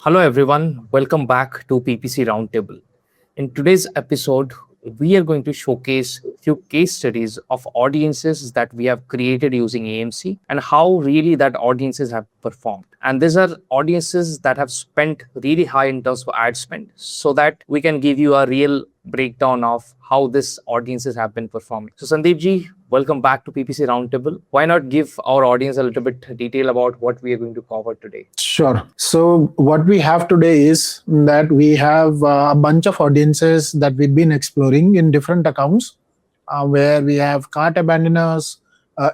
Hello everyone, welcome back to PPC Roundtable. In today's episode, we are going to showcase few case studies of audiences that we have created using AMC and how really that audiences have performed. And these are audiences that have spent really high in terms of ad spend, so that we can give you a real breakdown of how these audiences have been performing. So Sandeep ji, welcome back to PPC Roundtable. Why not give our audience a little bit detail about what we are going to cover today? Sure. So what we have today is that we have a bunch of audiences that we've been exploring in different accounts, where we have cart abandoners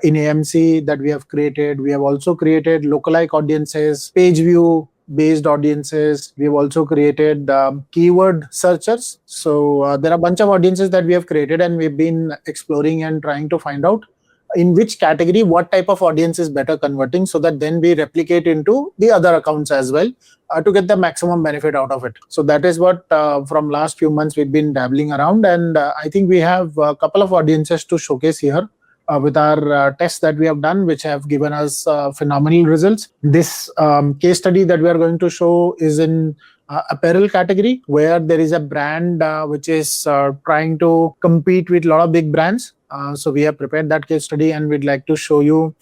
in AMC that we have created. We have also created lookalike audiences, page view based audiences. We have also created keyword searchers. So there are a bunch of audiences that we have created, and we've been exploring and trying to find out in which category what type of audience is better converting, so that then we replicate into the other accounts as well to get the maximum benefit out of it. So that is what from last few months we've been dabbling around, and I think we have a couple of audiences to showcase here with our tests that we have done, which have given us phenomenal results. This case study that we are going to show is in apparel category, where there is a brand which is trying to compete with a lot of big brands. So we have prepared that case study, and we'd like to show you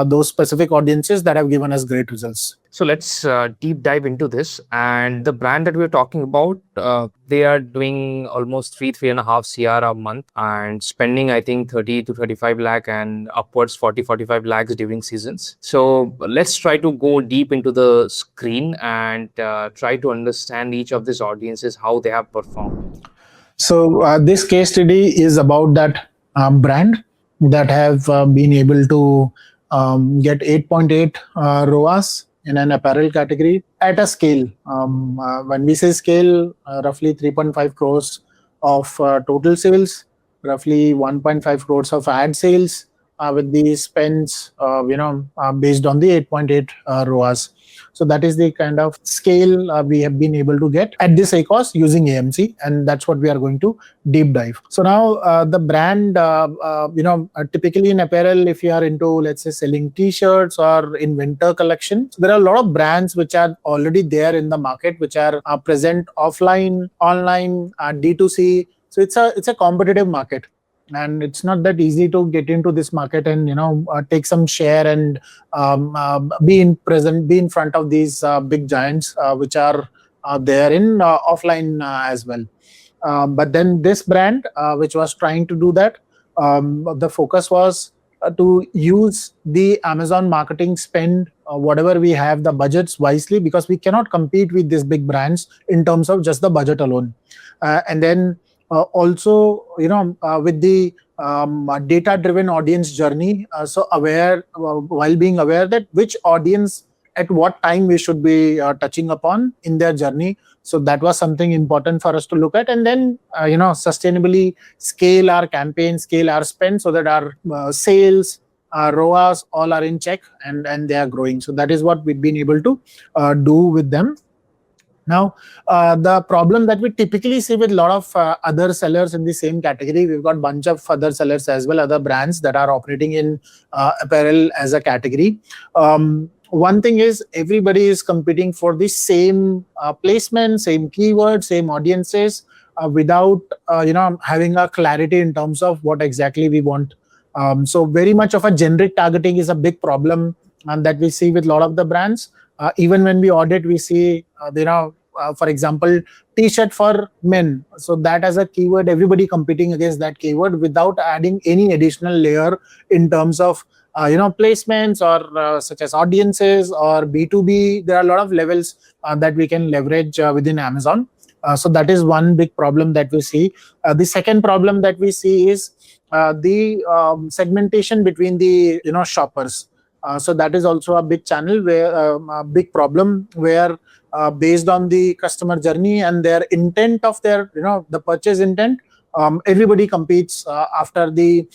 those specific audiences that have given us great results. So let's deep dive into this. And the brand that we're talking about, they are doing almost 3.5 CR a month and spending, I think, 30 to 35 lakh and upwards 45 lakhs during seasons. So let's try to go deep into the screen and try to understand each of these audiences, how they have performed. So this case study is about that brand that have been able to get 8.8 ROAS in an apparel category at a scale. When we say scale, roughly 3.5 crores of total sales, roughly 1.5 crores of ad sales with the spends, based on the 8.8 ROAS. So that is the kind of scale we have been able to get at this ACOS using AMC, and that's what we are going to deep dive. So now the brand, typically in apparel, if you are into, let's say, selling t-shirts or in winter collection, so there are a lot of brands which are already there in the market, which are present offline, online, D2C. So it's a competitive market. And it's not that easy to get into this market and take some share and be in front of these big giants which are there in offline as well. But then this brand which was trying to do that, the focus was to use the Amazon marketing spend, whatever we have, the budgets wisely, because we cannot compete with these big brands in terms of just the budget alone. And then also, with the data-driven audience journey, so aware, while being aware that which audience at what time we should be touching upon in their journey. So that was something important for us to look at, and then sustainably scale our campaign, scale our spend, so that our sales, our ROAS, all are in check and they are growing. So that is what we've been able to do with them. Now, the problem that we typically see with a lot of other sellers in the same category, we've got a bunch of other sellers as well, other brands that are operating in apparel as a category. One thing is, everybody is competing for the same placement, same keywords, same audiences, without having a clarity in terms of what exactly we want. So very much of a generic targeting is a big problem that we see with a lot of the brands. Even when we audit, we see, for example, t-shirt for men. So that as a keyword, everybody competing against that keyword without adding any additional layer in terms of, placements or such as audiences or B2B. There are a lot of levels that we can leverage within Amazon. So that is one big problem that we see. The second problem that we see is the segmentation between the shoppers. So that is also a big channel where a big problem where based on the customer journey and their intent of their the purchase intent, everybody competes after the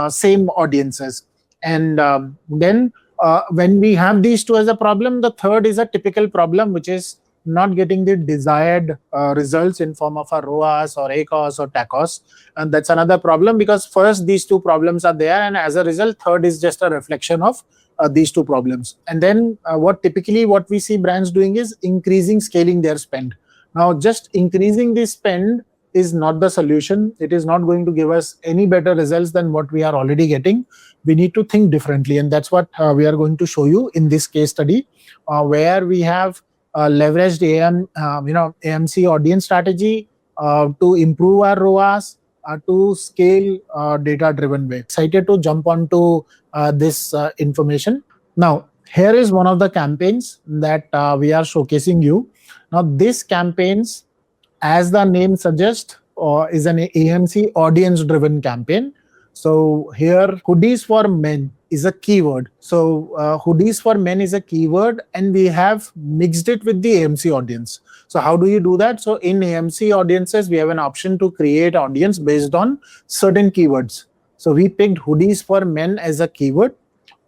same audiences. And then when we have these two as a problem, the third is a typical problem, which is not getting the desired results in form of a ROAS or ACOS or TACOS. And that's another problem, because first these two problems are there, and as a result, third is just a reflection of these two problems. And then what we see brands doing is scaling their spend. Now, just increasing the spend is not the solution. It is not going to give us any better results than what we are already getting. We need to think differently, and that's what we are going to show you in this case study, where we have leveraged AMC Audience Strategy to improve our ROAS, to scale data-driven way. Excited to jump onto this information. Now, here is one of the campaigns that we are showcasing you. Now, this campaigns, as the name suggests, is an AMC audience-driven campaign. So here, hoodies for men is a keyword. So hoodies for men is a keyword, and we have mixed it with the AMC audience. So how do you do that? So in AMC audiences, we have an option to create audience based on certain keywords. So we picked hoodies for men as a keyword.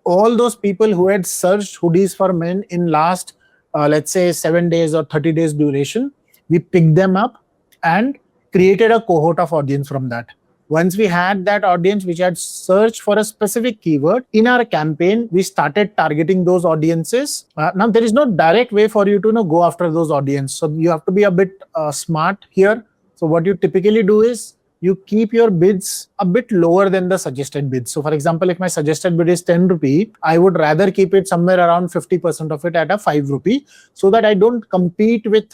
All those people who had searched hoodies for men in last, let's say 7 days or 30 days duration, we picked them up and created a cohort of audience from that. Once we had that audience which had searched for a specific keyword, in our campaign, we started targeting those audiences. Now, there is no direct way for you to go after those audiences. So you have to be a bit smart here. So what you typically do is you keep your bids a bit lower than the suggested bids. So for example, if my suggested bid is 10 rupee, I would rather keep it somewhere around 50% of it at a 5 rupee, so that I don't compete with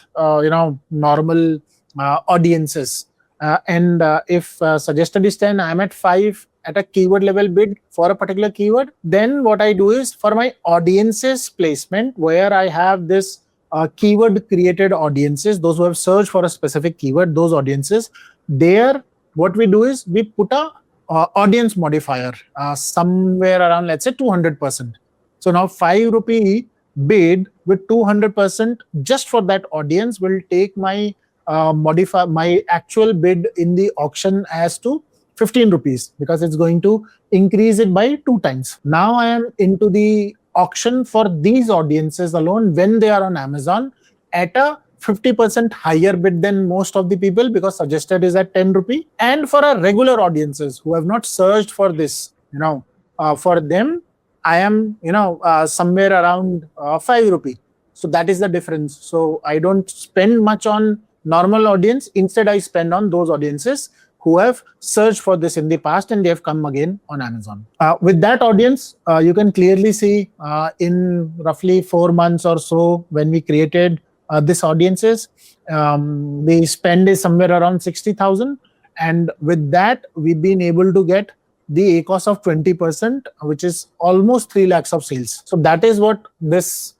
normal audiences. If suggested is 10, I'm at 5 at a keyword level bid for a particular keyword. Then what I do is, for my audiences placement, where I have this keyword created audiences, those who have searched for a specific keyword, those audiences, there what we do is we put a audience modifier somewhere around, let's say 200%. So now 5 rupee bid with 200% just for that audience will take my modify my actual bid in the auction as to 15 rupees, because it's going to increase it by 2 times. Now I am into the auction for these audiences alone when they are on Amazon at a 50% higher bid than most of the people, because suggested is at 10 rupee. And for our regular audiences who have not searched for this, for them, I am, somewhere around 5 rupee. So that is the difference. So I don't spend much on normal audience. Instead, I spend on those audiences who have searched for this in the past and they have come again on Amazon. With that audience, you can clearly see in roughly 4 months or so, when we created this audiences, the spend is somewhere around 60,000. And with that, we've been able to get the ACOS of 20%, which is almost 3 lakhs of sales. So that is what this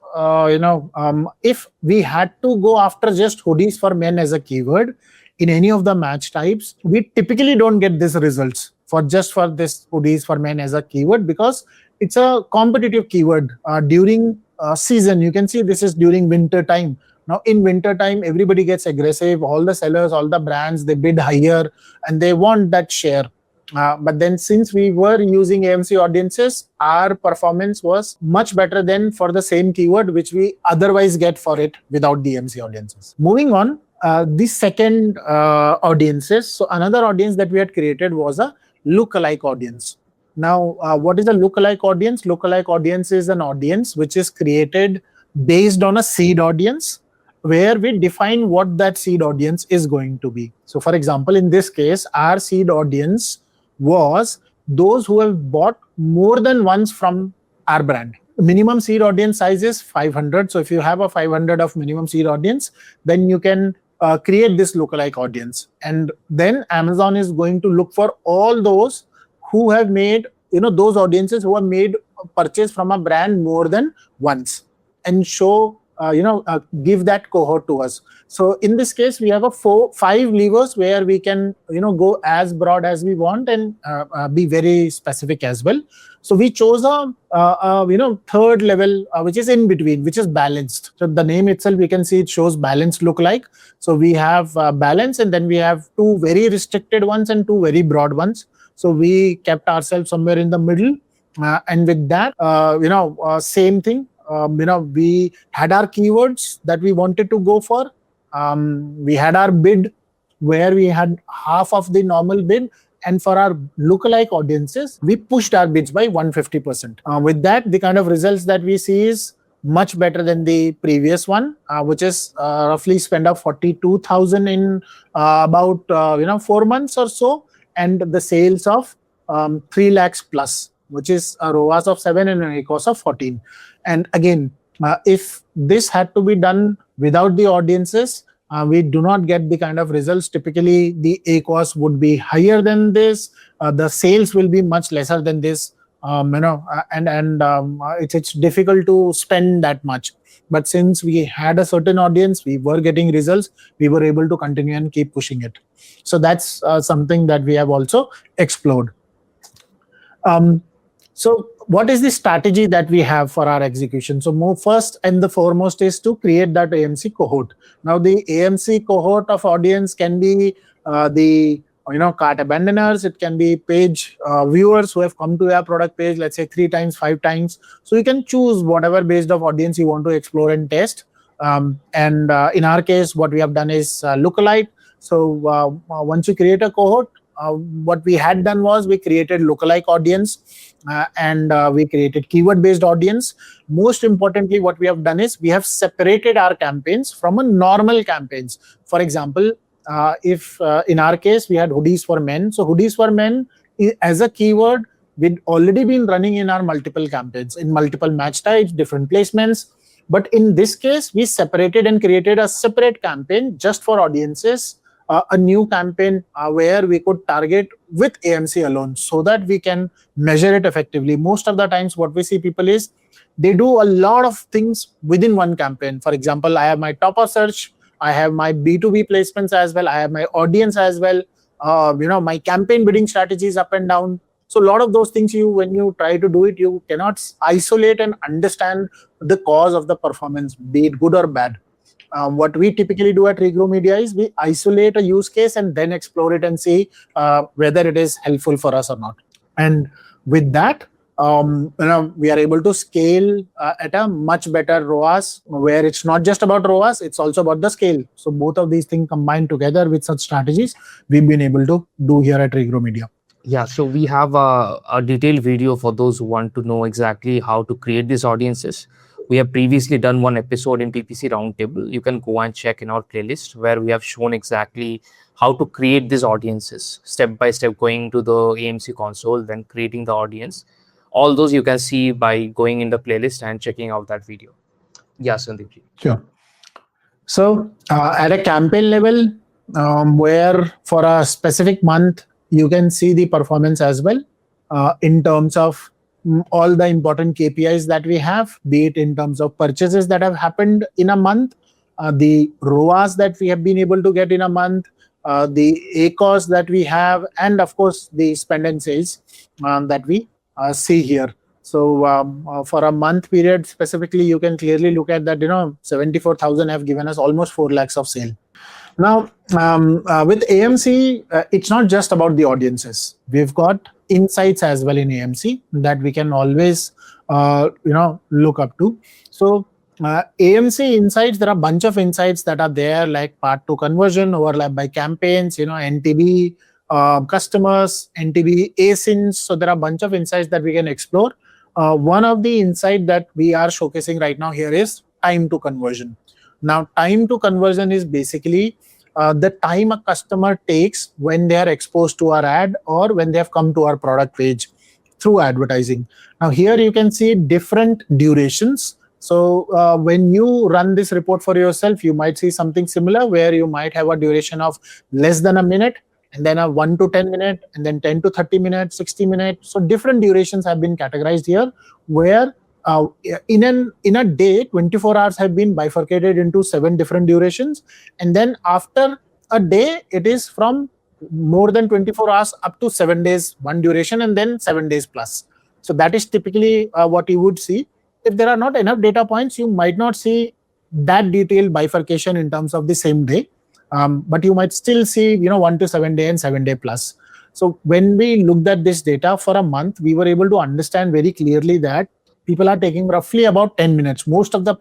if we had to go after just hoodies for men as a keyword in any of the match types, we typically don't get these results for this hoodies for men as a keyword, because it's a competitive keyword during season. You can see this is during winter time. Now in winter time, everybody gets aggressive. All the sellers, all the brands, they bid higher and they want that share. But then since we were using AMC audiences, our performance was much better than for the same keyword, which we otherwise get for it without the AMC audiences. Moving on, the second audiences. So another audience that we had created was a lookalike audience. Now, what is a lookalike audience? Lookalike audience is an audience which is created based on a seed audience, where we define what that seed audience is going to be. So for example, in this case, our seed audience was those who have bought more than once from our brand. Minimum seed audience size is 500. So if you have a 500 of minimum seed audience, then you can create this lookalike audience. And then Amazon is going to look for all those who have made, those audiences who have made a purchase from a brand more than once, and show give that cohort to us. So in this case, we have 5 levers where we can go as broad as we want and be very specific as well. So we chose a third level, which is in between, which is balanced. So the name itself, we can see it shows balanced lookalike. So we have balance, and then we have 2 very restricted ones and 2 very broad ones. So we kept ourselves somewhere in the middle, and with that, same thing. We had our keywords that we wanted to go for. We had our bid, where we had half of the normal bid, And for our lookalike audiences, we pushed our bids by 150%. With that, the kind of results that we see is much better than the previous one, which is roughly spend of 42,000 in about 4 months or so, and the sales of 3 lakhs plus, which is a ROAS of 7 and an ACOS of 14. And again, if this had to be done without the audiences, we do not get the kind of results. Typically, the ACOS would be higher than this. The sales will be much lesser than this. It's difficult to spend that much. But since we had a certain audience, we were getting results, we were able to continue and keep pushing it. So that's something that we have also explored. So what is the strategy that we have for our execution? So first and the foremost is to create that AMC cohort. Now the AMC cohort of audience can be the cart abandoners, it can be page viewers who have come to your product page, let's say 3 times, 5 times. So you can choose whatever based of audience you want to explore and test. In our case, what we have done is lookalike. So once you create a cohort, what we had done was we created lookalike audience and we created keyword based audience. Most importantly, what we have done is we have separated our campaigns from a normal campaigns. For example, if in our case we had hoodies for men, so hoodies for men as a keyword we'd already been running in our multiple campaigns in multiple match types, different placements. But in this case, we separated and created a separate campaign just for audiences, a new campaign where we could target with AMC alone so that we can measure it effectively. Most of the times what we see people is they do a lot of things within one campaign. For example, I have my top of search, I have my B2B placements as well, I have my audience as well, my campaign bidding strategies up and down. So a lot of those things, when you try to do it, you cannot isolate and understand the cause of the performance, be it good or bad. What we typically do at Regrow Media is we isolate a use case and then explore it and see whether it is helpful for us or not. And with that, we are able to scale at a much better ROAS, where it's not just about ROAS, it's also about the scale. So both of these things combined together with such strategies, we've been able to do here at Regrow Media. Yeah, so we have a detailed video for those who want to know exactly how to create these audiences. We have previously done one episode in PPC Roundtable. You can go and check in our playlist where we have shown exactly how to create these audiences step by step, going to the AMC console, then creating the audience. All those you can see by going in the playlist and checking out that video. Yeah, Sandeep. Sure. So at a campaign level, where for a specific month, you can see the performance as well in terms of all the important KPIs that we have, be it in terms of purchases that have happened in a month, the ROAS that we have been able to get in a month, the ACOS that we have, and of course the spend and sales that we see here. So for a month period specifically, you can clearly look at that, 74,000 have given us almost 4 lakhs of sale. Now, with AMC, it's not just about the audiences. We've got insights as well in AMC that we can always, look up to. So AMC insights, there are a bunch of insights that are there, like part 2 conversion, overlap by campaigns, NTB customers, NTB ASINs. So there are a bunch of insights that we can explore. One of the insight that we are showcasing right now here is time to conversion. Now, time to conversion is basically the time a customer takes when they are exposed to our ad or when they have come to our product page through advertising. Now, here you can see different durations. So when you run this report for yourself, you might see something similar where you might have a duration of less than a minute, and then a 1 to 10 minute, and then 10 to 30 minutes, 60 minutes. So different durations have been categorized here, where in a day, 24 hours have been bifurcated into 7 different durations. And then after a day, it is from more than 24 hours up to 7 days, one duration, and then 7 days plus. So that is typically what you would see. If there are not enough data points, you might not see that detailed bifurcation in terms of the same day. But you might still see, 1 to 7 day and 7 day plus. So when we looked at this data for a month, we were able to understand very clearly that people are taking roughly about 10 minutes. Most of the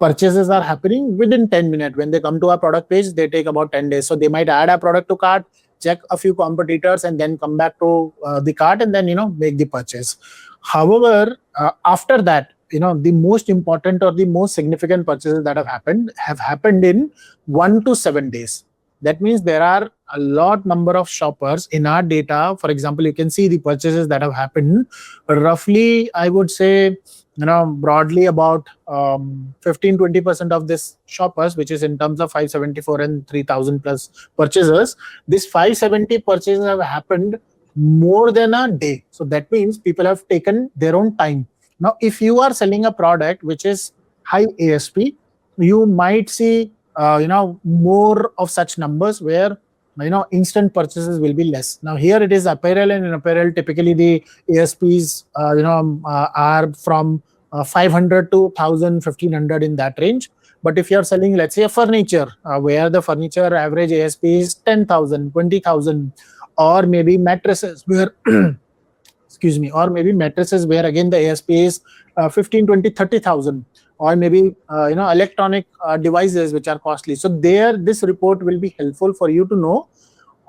purchases are happening within 10 minutes. When they come to our product page, they take about 10 days. So they might add a product to cart, check a few competitors, and then come back to the cart and then make the purchase. However, after that, the most important or the most significant purchases that have happened in 1 to 7 days. That means there are a lot number of shoppers in our data. For example, you can see the purchases that have happened. Roughly, I would say, broadly about 15-20% of this shoppers, which is in terms of 574 and 3000 plus purchases. This 570 purchases have happened more than a day. So that means people have taken their own time. Now, if you are selling a product which is high ASP, you might see more of such numbers where instant purchases will be less. Now here it is apparel, and in apparel typically the ASPs are from 500 to 1000, 1500 in that range. But if you're selling, let's say, a furniture where the furniture average ASP is 10,000, 20,000, or maybe mattresses where excuse me, or maybe mattresses where again the ASP is 15, 20, 30,000, or maybe electronic devices which are costly. So there, this report will be helpful for you to know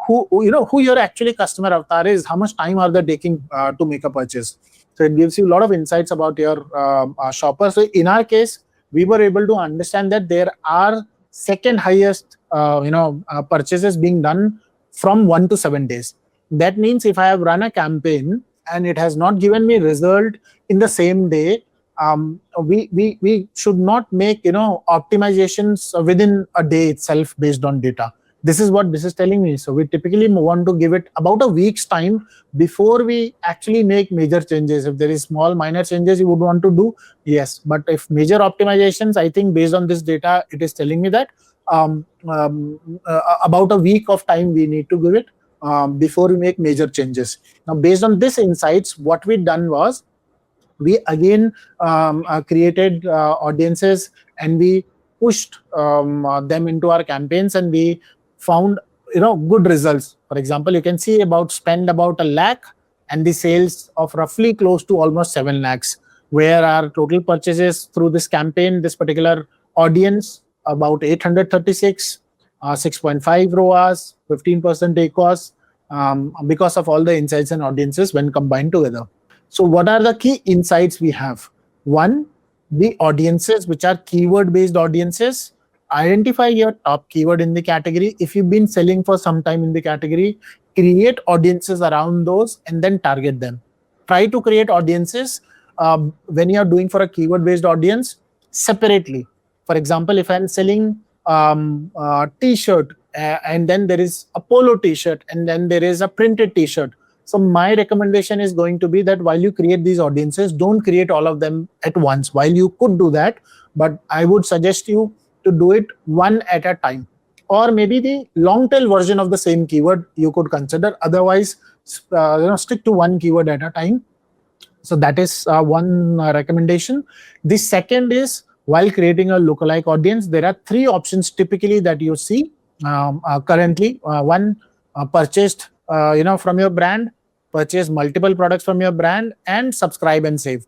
who your actually customer avatar is, how much time are they taking to make a purchase. So it gives you a lot of insights about your shopper. So in our case, we were able to understand that there are second highest purchases being done from 1 to 7 days. That means if I have run a campaign and it has not given me result in the same day, we should not make optimizations within a day itself based on data. This is what this is telling me. So we typically want to give it about a week's time before we actually make major changes. If there is small minor changes you would want to do, yes. But if major optimizations, I think based on this data, it is telling me that about a week of time we need to give it before we make major changes. Now, based on this insights, what we done was we again created audiences, and we pushed them into our campaigns, and we found good results. For example, you can see about spend about 1 lakh and the sales of roughly close to almost 7 lakhs, where our total purchases through this campaign, this particular audience, about 836, 6.5 ROAS, 15% ACOS, because of all the insights and audiences when combined together. So what are the key insights we have? One, the audiences which are keyword-based audiences. Identify your top keyword in the category. If you've been selling for some time in the category, create audiences around those and then target them. Try to create audiences when you are doing for a keyword-based audience separately. For example, if I'm selling a t-shirt and then there is a polo t-shirt and then there is a printed t-shirt. So my recommendation is going to be that while you create these audiences, don't create all of them at once. While you could do that, but I would suggest you to do it one at a time. Or maybe the long tail version of the same keyword you could consider. Otherwise, stick to one keyword at a time. So that is one recommendation. The second is, while creating a lookalike audience, there are 3 options typically that you see currently. One, purchased from your brand, purchase multiple products from your brand, and subscribe and save.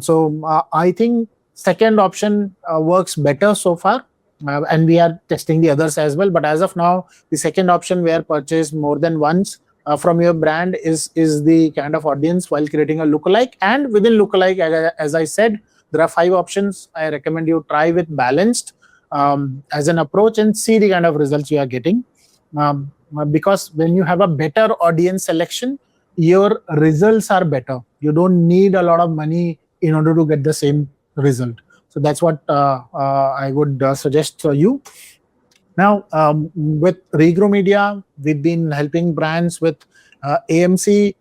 So I think second option works better so far, and we are testing the others as well. But as of now, the second option, where purchase more than once from your brand, is the kind of audience while creating a lookalike. And within lookalike, as I said, there are 5 options. I recommend you try with balanced as an approach and see the kind of results you are getting. Because when you have a better audience selection, your results are better. You don't need a lot of money in order to get the same result. So that's what I would suggest for you. Now, with Regrow Media, we've been helping brands with AMC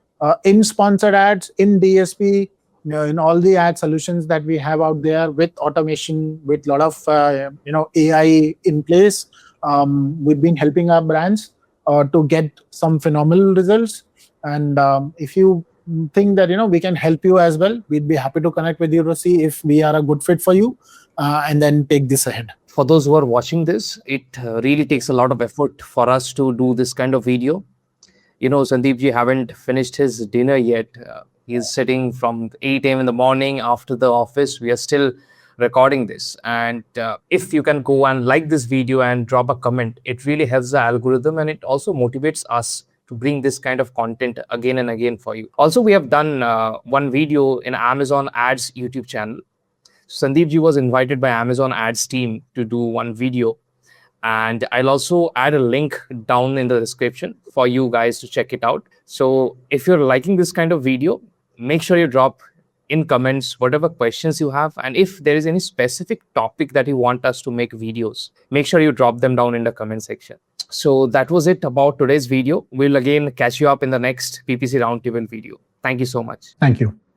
in sponsored ads, in DSP, in all the ad solutions that we have out there, with automation, with a lot of AI in place. We've been helping our brands to get some phenomenal results. And if you think that we can help you as well, we'd be happy to connect with you to see if we are a good fit for you, and then take this ahead. For those who are watching this, it really takes a lot of effort for us to do this kind of video. Sandeep ji haven't finished his dinner yet. He's sitting from 8 a.m. in the morning after the office. We are still recording this. And if you can go and like this video and drop a comment, it really helps the algorithm, and it also motivates us to bring this kind of content again and again for you. Also, we have done one video in Amazon Ads YouTube channel. Sandeep ji was invited by Amazon Ads team to do one video, and I'll also add a link down in the description for you guys to check it out. So if you're liking this kind of video, make sure you drop in comments whatever questions you have, and if there is any specific topic that you want us to make videos, make sure you drop them down in the comment section. So that was it about today's video. We'll again catch you up in the next PPC Roundtable video. Thank you so much. Thank you.